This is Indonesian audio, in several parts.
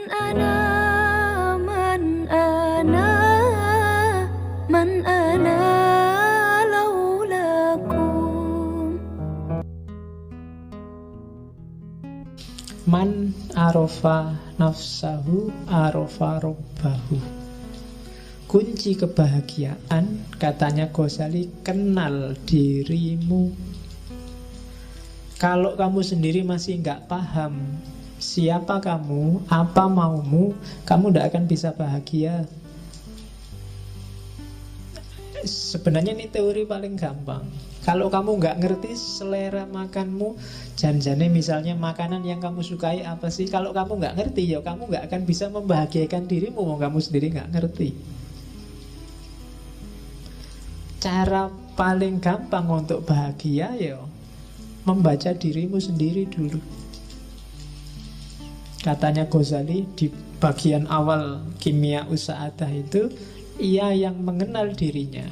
أنا من أنا من أنا لولاكم. Man arofa nafsahu arofa robbahu. Kunci kebahagiaan, katanya Ghazali, kenal dirimu. Kalau kamu sendiri masih nggak paham siapa kamu, apa maumu, kamu tidak akan bisa bahagia. Sebenarnya ini teori paling gampang. Kalau kamu nggak ngerti selera makanmu, janjane misalnya makanan yang kamu sukai apa sih, kalau kamu nggak ngerti, ya kamu nggak akan bisa membahagiakan dirimu, mau kamu sendiri nggak ngerti. Cara paling gampang untuk bahagia ya membaca dirimu sendiri dulu. Katanya Ghazali di bagian awal Kimia Usa'adah itu, ia yang mengenal dirinya,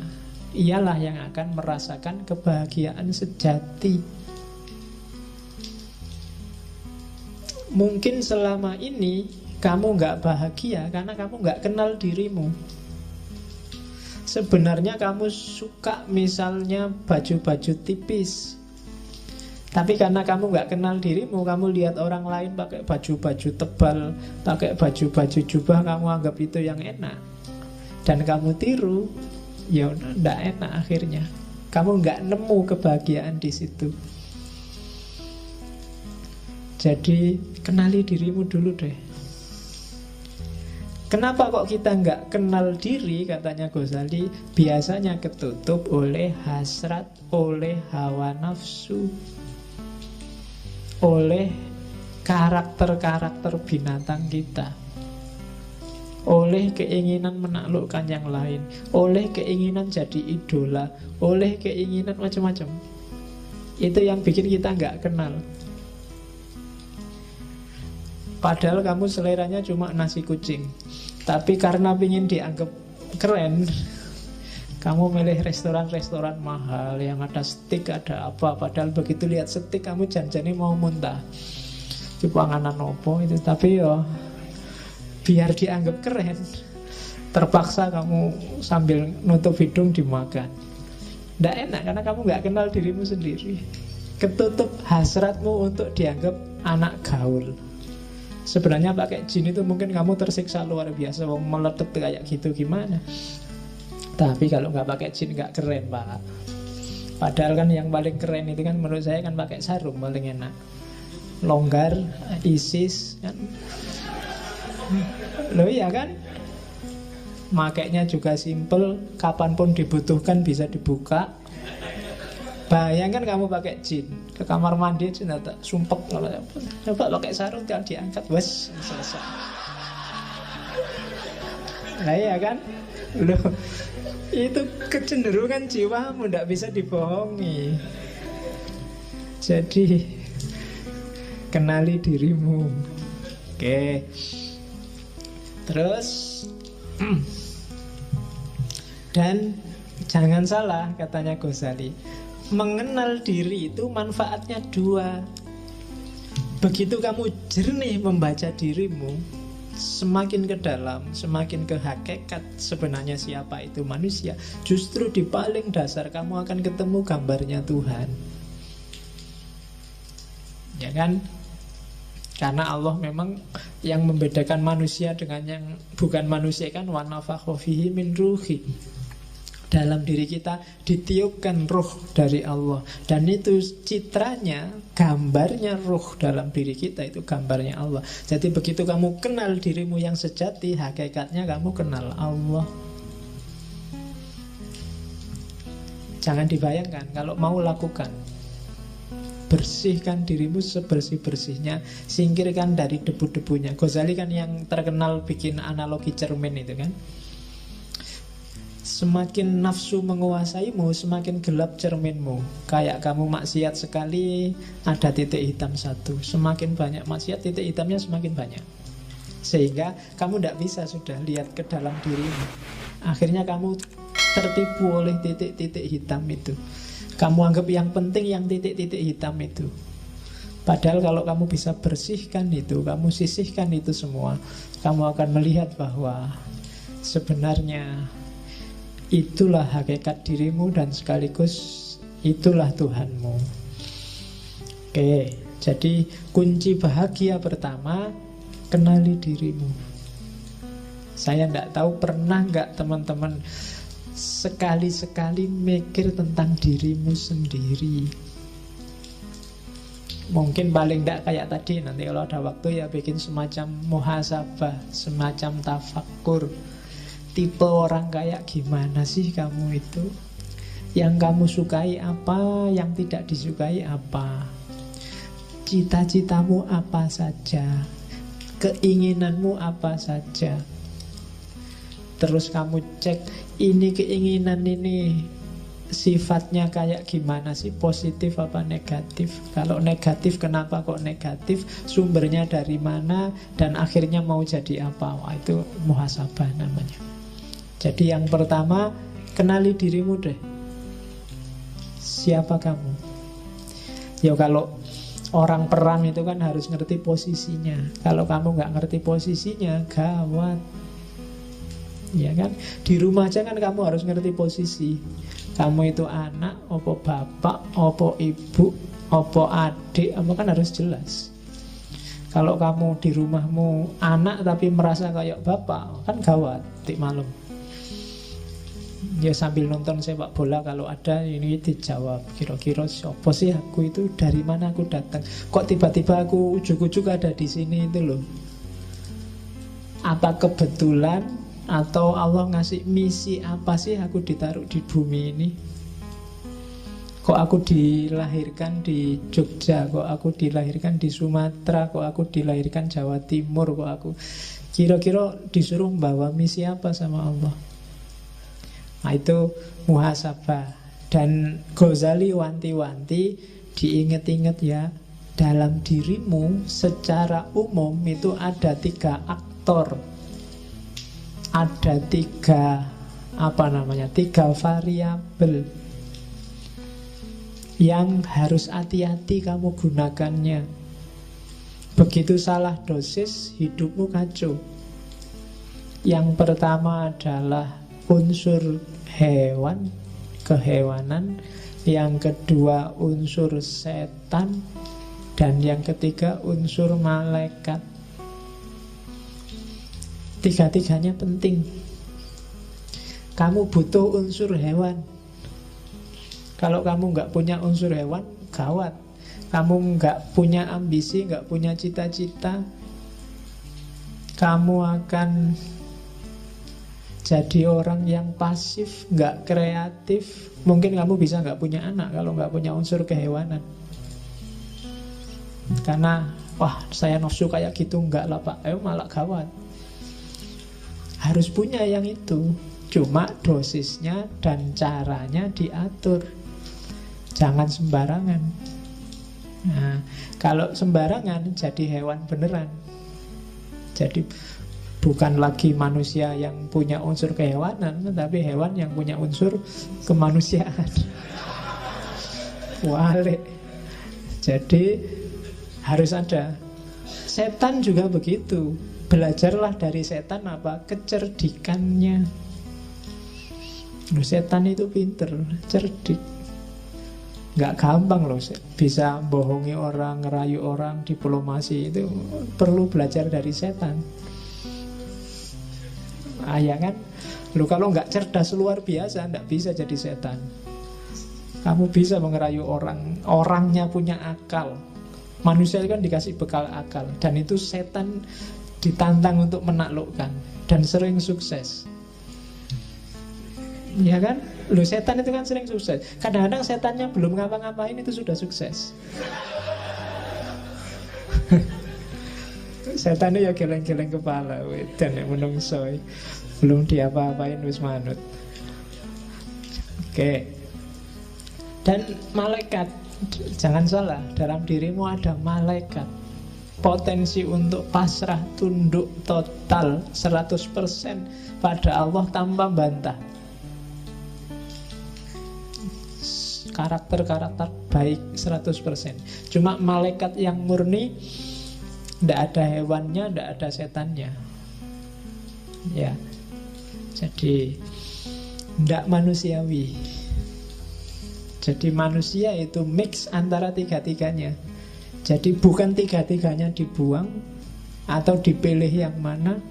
ialah yang akan merasakan kebahagiaan sejati. Mungkin selama ini kamu nggak bahagia karena kamu nggak kenal dirimu. Sebenarnya kamu suka misalnya baju-baju tipis, tapi karena kamu nggak kenal dirimu, kamu lihat orang lain pakai baju-baju tebal, pakai baju-baju jubah, kamu anggap itu yang enak, dan kamu tiru, ya udah nggak enak akhirnya. Kamu nggak nemu kebahagiaan di situ. Jadi kenali dirimu dulu deh. Kenapa kok kita nggak kenal diri, katanya Ghazali, biasanya ketutup oleh hasrat, oleh hawa nafsu, oleh karakter-karakter binatang kita, oleh keinginan menaklukkan yang lain, oleh keinginan jadi idola, oleh keinginan macam-macam. Itu yang bikin kita nggak kenal. Padahal kamu seleranya cuma nasi kucing, tapi karena ingin dianggap keren, kamu milih restoran-restoran mahal yang ada steak, ada apa. Padahal begitu lihat steak kamu janjane mau muntah. Itu panganan opo itu. Tapi yo biar dianggap keren, terpaksa kamu sambil nutup hidung dimakan. Nggak enak karena kamu nggak kenal dirimu sendiri. Ketutup hasratmu untuk dianggap anak gaul. Sebenarnya pakai jin itu mungkin kamu tersiksa luar biasa, mau meletup kayak gitu gimana. Tapi kalau nggak pakai jin nggak keren, Pak. Padahal kan yang paling keren itu kan menurut saya kan pakai sarung paling enak. Longgar, ISIS kan. Loh iya kan? Makainya juga simple, kapanpun dibutuhkan bisa dibuka. Bayangkan kamu pakai jin ke kamar mandi aja tak sumpek. Coba pakai sarung jangan diangkat, wes selesai. Nah iya kan? Loh, itu kecenderungan jiwamu, tidak bisa dibohongi. Jadi kenali dirimu. Oke. Terus dan jangan salah, katanya Ghazali, mengenal diri itu manfaatnya dua. Begitu kamu jernih membaca dirimu, semakin ke dalam, semakin ke hakikat sebenarnya siapa itu manusia, justru di paling dasar kamu akan ketemu gambarnya Tuhan. Ya kan? Karena Allah memang yang membedakan manusia dengan yang bukan manusia kan, wa nafakha fihi min ruhi. Dalam diri kita ditiupkan ruh dari Allah. Dan itu citranya, gambarnya ruh dalam diri kita, itu gambarnya Allah. Jadi begitu kamu kenal dirimu yang sejati, hakikatnya kamu kenal Allah. Jangan dibayangkan, kalau mau lakukan. Bersihkan dirimu sebersih-bersihnya, singkirkan dari debu-debunya. Ghazali kan yang terkenal bikin analogi cermin itu kan. Semakin nafsu menguasaimu, semakin gelap cerminmu. Kayak kamu maksiat sekali, ada titik hitam satu. Semakin banyak maksiat, titik hitamnya semakin banyak. Sehingga kamu tidak bisa sudah lihat ke dalam dirimu. Akhirnya kamu tertipu oleh titik-titik hitam itu. Kamu anggap yang penting yang titik-titik hitam itu. Padahal kalau kamu bisa bersihkan itu, kamu sisihkan itu semua, kamu akan melihat bahwa sebenarnya itulah hakikat dirimu dan sekaligus itulah Tuhanmu. Oke, jadi kunci bahagia pertama, kenali dirimu. Saya tidak tahu pernah nggak teman-teman sekali-sekali mikir tentang dirimu sendiri. Mungkin paling tidak kayak tadi, nanti kalau ada waktu ya bikin semacam muhasabah, semacam tafakkur. Tipe orang kayak gimana sih kamu itu? Yang kamu sukai apa, yang tidak disukai apa? Cita-citamu apa saja? Keinginanmu apa saja? Terus kamu cek, ini keinginan ini sifatnya kayak gimana sih, positif apa negatif? Kalau negatif, kenapa kok negatif? Sumbernya dari mana? Dan akhirnya mau jadi apa? Wah, itu muhasabah namanya. Jadi yang pertama, kenali dirimu deh. Siapa kamu? Ya kalau orang perang itu kan harus ngerti posisinya. Kalau kamu nggak ngerti posisinya, gawat. Ya kan? Di rumah aja kan kamu harus ngerti posisi. Kamu itu anak, opo bapak, opo ibu, opo adik, apa kan harus jelas. Kalau kamu di rumahmu anak tapi merasa kayak bapak, kan gawat, tik malam. Ya sambil nonton sepak bola kalau ada ini dijawab, kira-kira siapa sih aku itu, dari mana aku datang, kok tiba-tiba aku ujug-ujug ada di sini itu loh. Apa kebetulan atau Allah ngasih misi apa sih aku ditaruh di bumi ini? Kok aku dilahirkan di Jogja? Kok aku dilahirkan di Sumatera? Kok aku dilahirkan Jawa Timur? Kok aku kira-kira disuruh membawa misi apa sama Allah? Nah itu muhasabah. Dan Ghazali wanti-wanti, diinget-inget ya, dalam dirimu secara umum itu ada 3 aktor. Ada 3 variabel yang harus hati-hati kamu gunakannya. Begitu salah dosis, hidupmu kacau. Yang pertama adalah unsur hewan, kehewanan. Yang kedua unsur setan. Dan yang ketiga unsur malaikat. 3-tiganya penting. Kamu butuh unsur hewan. Kalau kamu nggak punya unsur hewan, gawat. Kamu nggak punya ambisi, nggak punya cita-cita, kamu akan jadi orang yang pasif, nggak kreatif. Mungkin kamu bisa nggak punya anak kalau nggak punya unsur kehewanan. Karena, wah saya nafsu kayak gitu, nggak lah pak, malah gawat. Harus punya yang itu. Cuma dosisnya dan caranya diatur. Jangan sembarangan. Nah, kalau sembarangan jadi hewan beneran. Jadi bukan lagi manusia yang punya unsur kehewanan, tapi hewan yang punya unsur kemanusiaan. Wale. Jadi harus ada. Setan juga begitu. Belajarlah dari setan apa? Kecerdikannya. Setan itu pinter, cerdik. Gak gampang loh bisa bohongi orang, ngerayu orang, diplomasi. Itu perlu belajar dari setan. Ya kan? Loh, kalau gak cerdas luar biasa, gak bisa jadi setan. Kamu bisa mengerayu orang, orangnya punya akal. Manusia kan dikasih bekal akal. Dan itu setan ditantang untuk menaklukkan. Dan sering sukses. Ya kan? Loh, setan itu kan sering sukses. Kadang-kadang setannya belum ngapa-ngapain itu sudah sukses. Setannya ya geleng-geleng kepala, dan yang menungsoi belum diapa-apain wis manut. Oke. Dan malaikat, jangan salah, dalam dirimu ada malaikat. Potensi untuk pasrah, tunduk total 100% pada Allah tanpa bantah. karakter-karakter baik 100%. Cuma malaikat yang murni, ndak ada hewannya, ndak ada setannya. Ya. Jadi ndak manusiawi. Jadi manusia itu mix antara tiga-tiganya. Jadi bukan tiga-tiganya dibuang atau dipilih yang mana,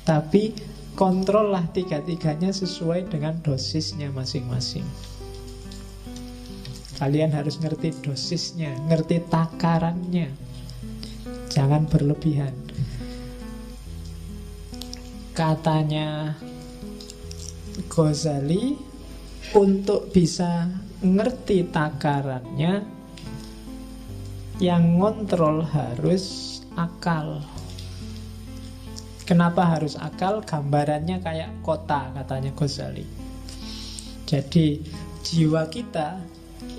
tapi kontrollah tiga-tiganya sesuai dengan dosisnya masing-masing. Kalian harus ngerti dosisnya, ngerti takarannya. Jangan berlebihan. Katanya Ghazali, untuk bisa ngerti takarannya, yang ngontrol harus akal. Kenapa harus akal? Gambarannya kayak kota, katanya Ghazali. Jadi jiwa kita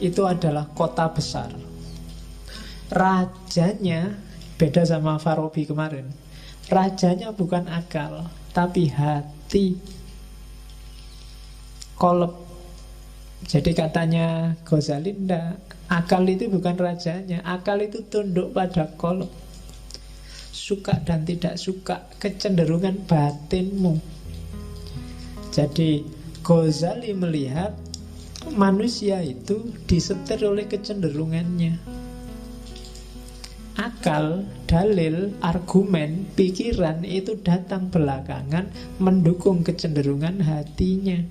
itu adalah kota besar. Rajanya beda sama Farabi kemarin. Rajanya bukan akal, tapi hati. Kolab. Jadi katanya Ghazali, enggak, akal itu bukan rajanya. Akal itu tunduk pada kolab. Suka dan tidak suka, kecenderungan batinmu. Jadi Ghazali melihat manusia itu disetir oleh kecenderungannya. Akal, dalil, argumen, pikiran itu datang belakangan mendukung kecenderungan hatinya.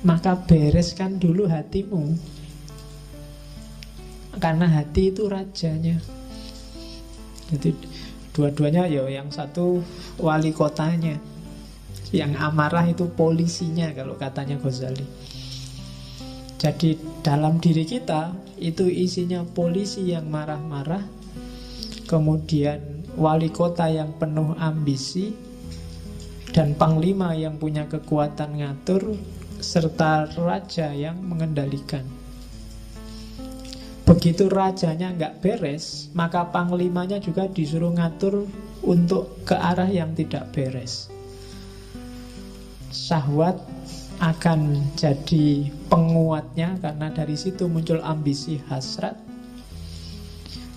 Maka bereskan dulu hatimu, karena hati itu rajanya. Jadi dua-duanya ya, yang satu wali kotanya, yang amarah itu polisinya kalau katanya Ghazali. Jadi dalam diri kita itu isinya polisi yang marah-marah, kemudian wali kota yang penuh ambisi, dan panglima yang punya kekuatan ngatur, serta raja yang mengendalikan. Begitu rajanya nggak beres, maka panglimanya juga disuruh ngatur untuk ke arah yang tidak beres. Syahwat akan jadi penguatnya, karena dari situ muncul ambisi, hasrat.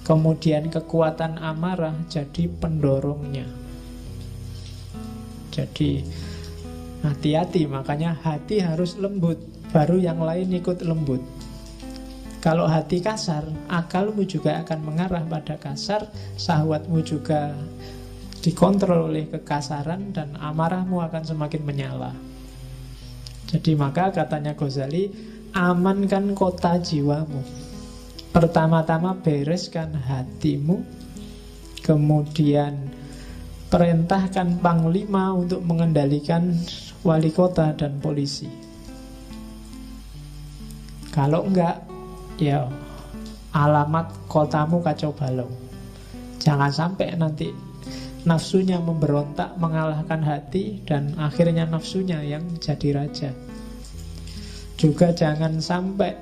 Kemudian kekuatan amarah jadi pendorongnya. Jadi hati-hati, makanya hati harus lembut, baru yang lain ikut lembut. Kalau hati kasar, akalmu juga akan mengarah pada kasar, syahwatmu juga dikontrol oleh kekasaran, dan amarahmu akan semakin menyala. Jadi maka katanya Ghazali, amankan kota jiwamu. Pertama-tama bereskan hatimu, kemudian perintahkan panglima untuk mengendalikan wali kota dan polisi. Kalau enggak, ya alamat kotamu kacau balau. Jangan sampai nanti nafsunya memberontak mengalahkan hati, dan akhirnya nafsunya yang jadi raja. Juga jangan sampai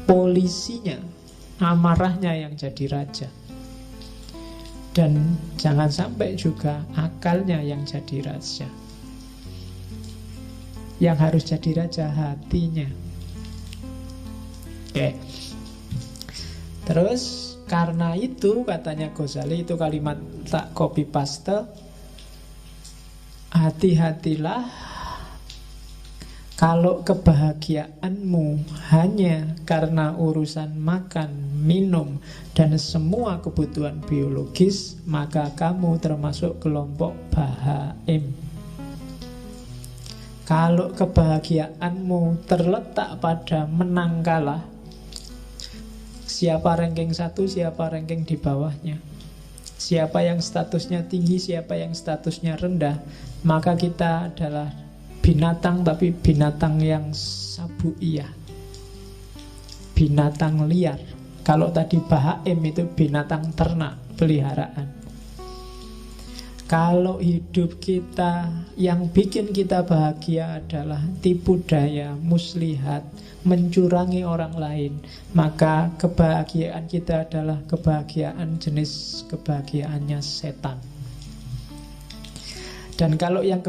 polisinya, amarahnya yang jadi raja. Dan jangan sampai juga akalnya yang jadi raja. Yang harus jadi raja hatinya. Oke. Terus karena itu katanya Ghazali, itu kalimat tak copy paste, hati-hatilah kalau kebahagiaanmu hanya karena urusan makan, minum, dan semua kebutuhan biologis, maka kamu termasuk kelompok bahaim. Kalau kebahagiaanmu terletak pada menang kalah, siapa ranking 1, siapa ranking di bawahnya, siapa yang statusnya tinggi, siapa yang statusnya rendah, maka kita adalah binatang, tapi binatang yang sabuiyah, binatang liar. Kalau tadi bahaim itu binatang ternak, peliharaan. Kalau hidup kita yang bikin kita bahagia adalah tipu daya, muslihat, mencurangi orang lain, maka kebahagiaan kita adalah kebahagiaan jenis kebahagiaannya setan. Dan kalau yang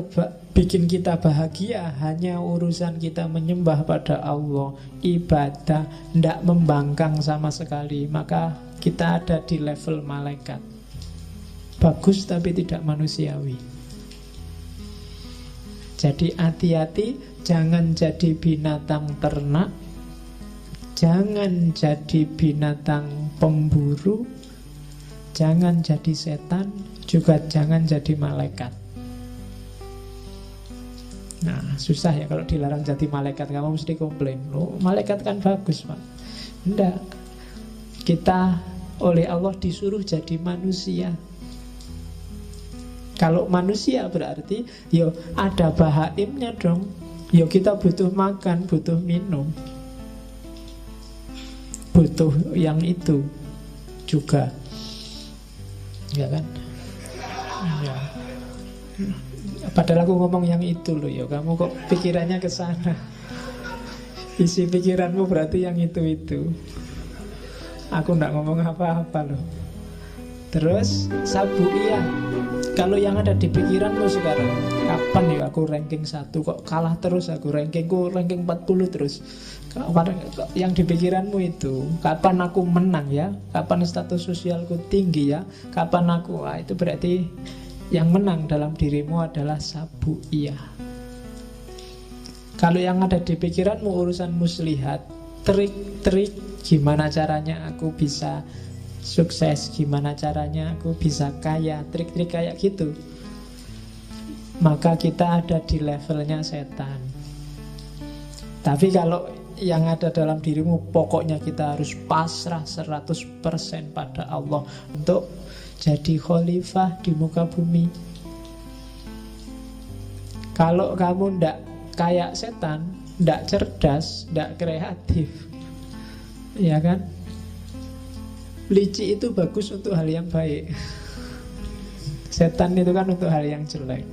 bikin kita bahagia hanya urusan kita menyembah pada Allah, ibadah, tidak membangkang sama sekali, maka kita ada di level malaikat. Bagus tapi tidak manusiawi. Jadi hati-hati, jangan jadi binatang ternak, jangan jadi binatang pemburu, jangan jadi setan, juga jangan jadi malaikat. Nah, susah ya kalau dilarang jadi malaikat. Kamu mesti komplain, loh, malaikat kan bagus, Pak. Enggak. Kita oleh Allah disuruh jadi manusia. Kalau manusia berarti yo ada bahaimnya dong. Yo kita butuh makan, butuh minum, butuh yang itu juga, ya kan? Ya. Padahal aku ngomong yang itu loh ya, kamu kok pikirannya ke sana. Isi pikiranmu berarti yang itu. Aku nggak ngomong apa-apa loh. Terus sabu'iyah. Kalau yang ada di pikiranmu sekarang, kapan ya aku ranking 1 kok kalah terus, aku rankingku ranking 40 terus. Yang di pikiranmu itu, kapan aku menang ya, kapan status sosialku tinggi ya, kapan aku, itu berarti yang menang dalam dirimu adalah sabu'iyah. Kalau yang ada di pikiranmu urusan muslihat, trik-trik, gimana caranya aku bisa sukses, gimana caranya aku bisa kaya, trik-trik kayak gitu, maka kita ada di levelnya setan. Tapi kalau yang ada dalam dirimu, pokoknya kita harus pasrah 100% pada Allah untuk jadi khalifah di muka bumi. Kalau kamu ndak kayak setan, ndak cerdas, ndak kreatif, ya kan? Licik itu bagus untuk hal yang baik. Setan itu kan untuk hal yang jelek.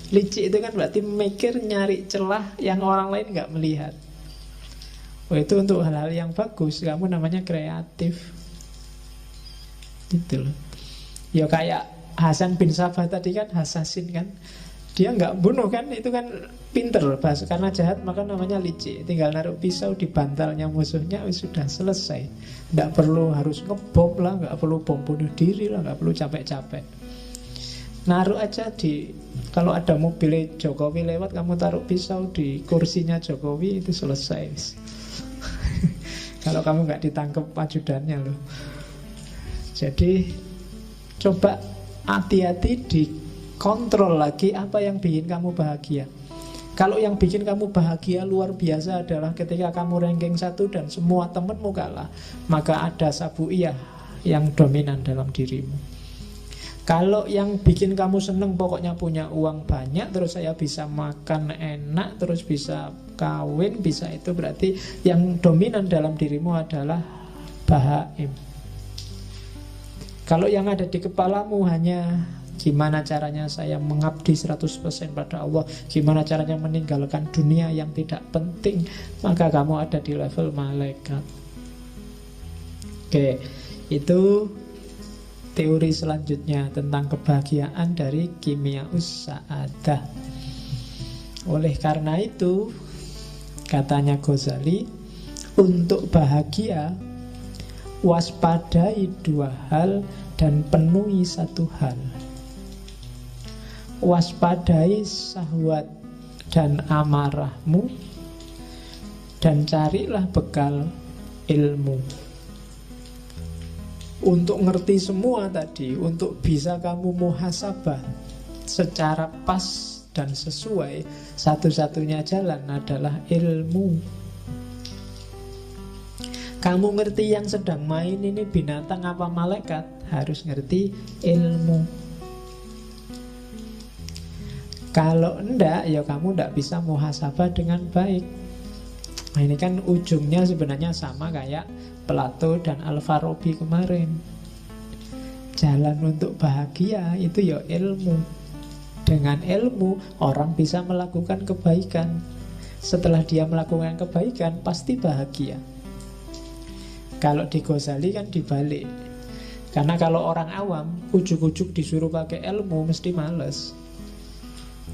Licik itu kan berarti mikir, nyari celah yang orang lain nggak melihat. Oh, itu untuk hal-hal yang bagus. Kamu namanya kreatif. Gitu loh. Ya kayak Hasan bin Sabah tadi kan, Hasasin kan, dia nggak bunuh kan, itu kan pinter bahasa, karena jahat maka namanya licik. Tinggal naruh pisau di bantalnya musuhnya, sudah selesai. Nggak perlu harus ngebom lah, nggak perlu bom bunuh diri lah, nggak perlu capek-capek. Naruh aja di, kalau ada mobil Jokowi lewat, kamu taruh pisau di kursinya Jokowi, itu selesai. Kalau kamu nggak ditangkap ajudannya loh. Jadi coba hati-hati, dikontrol lagi apa yang bikin kamu bahagia. Kalau yang bikin kamu bahagia luar biasa adalah ketika kamu ranking 1 dan semua temenmu kalah, maka ada sabu'iyah yang dominan dalam dirimu. Kalau yang bikin kamu seneng pokoknya punya uang banyak, terus saya bisa makan enak, terus bisa kawin, bisa itu, berarti yang dominan dalam dirimu adalah bahaim. Kalau yang ada di kepalamu hanya gimana caranya saya mengabdi 100% pada Allah, gimana caranya meninggalkan dunia yang tidak penting, maka kamu ada di level malaikat. Oke, itu teori selanjutnya tentang kebahagiaan dari Kimiaus Sa'adah. Oleh karena itu, katanya Ghazali, untuk bahagia waspadai 2 hal dan penuhi 1 hal. Waspadai syahwat dan amarahmu, dan carilah bekal ilmu. Untuk ngerti semua tadi, untuk bisa kamu muhasabah secara pas dan sesuai, satu-satunya jalan adalah ilmu. Kamu ngerti yang sedang main ini binatang apa malaikat, harus ngerti ilmu. Kalau enggak, ya kamu enggak bisa muhasabah dengan baik. Nah, ini kan ujungnya sebenarnya sama kayak Plato dan Al-Farabi kemarin. Jalan untuk bahagia itu ya ilmu. Dengan ilmu orang bisa melakukan kebaikan. Setelah dia melakukan kebaikan pasti bahagia. Kalau di Ghazali kan dibalik. Karena kalau orang awam ujuk-ujuk disuruh pakai ilmu mesti males.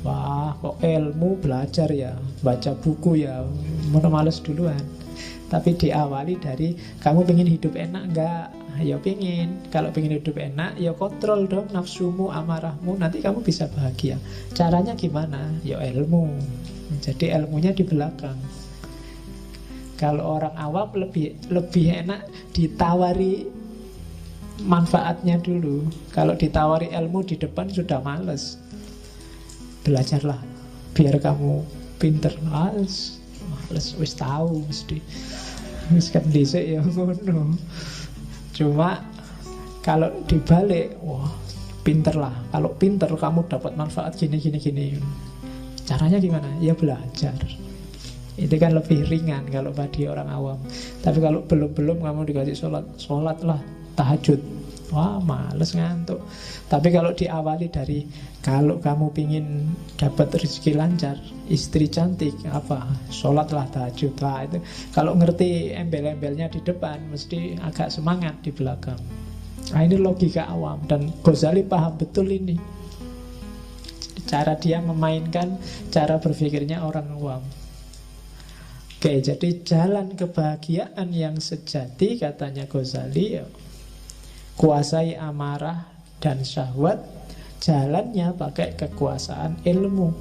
Wah, kok ilmu belajar ya, baca buku ya, mana males duluan. Tapi diawali dari, kamu pengen hidup enak enggak? Ya pengen. Kalau pengen hidup enak, ya kontrol dong nafsumu, amarahmu. Nanti kamu bisa bahagia. Caranya gimana? Ya ilmu. Jadi ilmunya di belakang. Kalau orang awam lebih enak ditawari manfaatnya dulu. Kalau ditawari ilmu di depan sudah males. Belajarlah biar kamu pinter. Males, wis tahu mesti. Wis kan dhisik ya ngono. Cuma kalau dibalik, wah pinter lah. Kalau pinter kamu dapat manfaat gini. Caranya gimana? Ya belajar. Itu kan lebih ringan kalau bagi orang awam. Tapi kalau belum kamu dikasih sholat lah, tahajud. Wah males ngantuk. Tapi kalau diawali dari, kalau kamu pingin dapat rezeki lancar, istri cantik, apa? Sholatlah, tahajud lah. Itu kalau ngerti embel-embelnya di depan, mesti agak semangat di belakang. Nah ini logika awam. Dan Ghazali paham betul ini. Cara dia memainkan cara berpikirnya orang awam. Oke, jadi jalan kebahagiaan yang sejati, katanya Ghazali, ya, kuasai amarah dan syahwat. Jalannya pakai kekuasaan ilmu.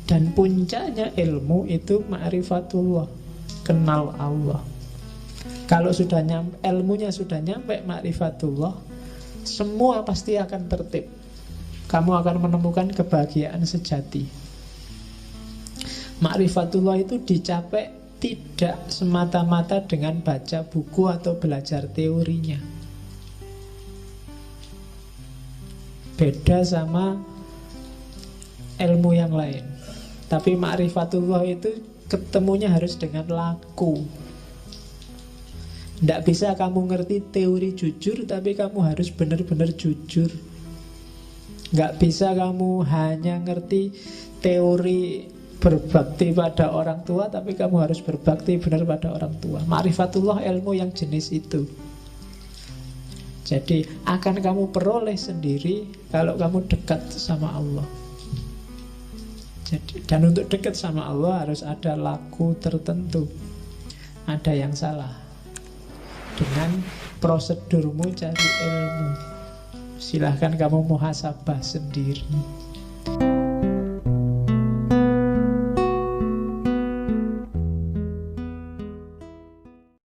Dan puncaknya ilmu itu ma'rifatullah, kenal Allah. Kalau sudah ilmunya sudah nyampe ma'rifatullah, semua pasti akan tertib. Kamu akan menemukan kebahagiaan sejati. Ma'rifatullah itu dicapai tidak semata-mata dengan baca buku atau belajar teorinya. Beda sama ilmu yang lain. Tapi ma'rifatullah itu ketemunya harus dengan laku. Tidak bisa kamu ngerti teori jujur, tapi kamu harus benar-benar jujur. Nggak bisa kamu hanya ngerti teori berbakti pada orang tua, tapi kamu harus berbakti benar pada orang tua. Ma'rifatullah ilmu yang jenis itu. Jadi akan kamu peroleh sendiri kalau kamu dekat sama Allah. Jadi, dan untuk dekat sama Allah harus ada laku tertentu. Ada yang salah dengan prosedurmu cari ilmu. Silahkan kamu muhasabah sendiri.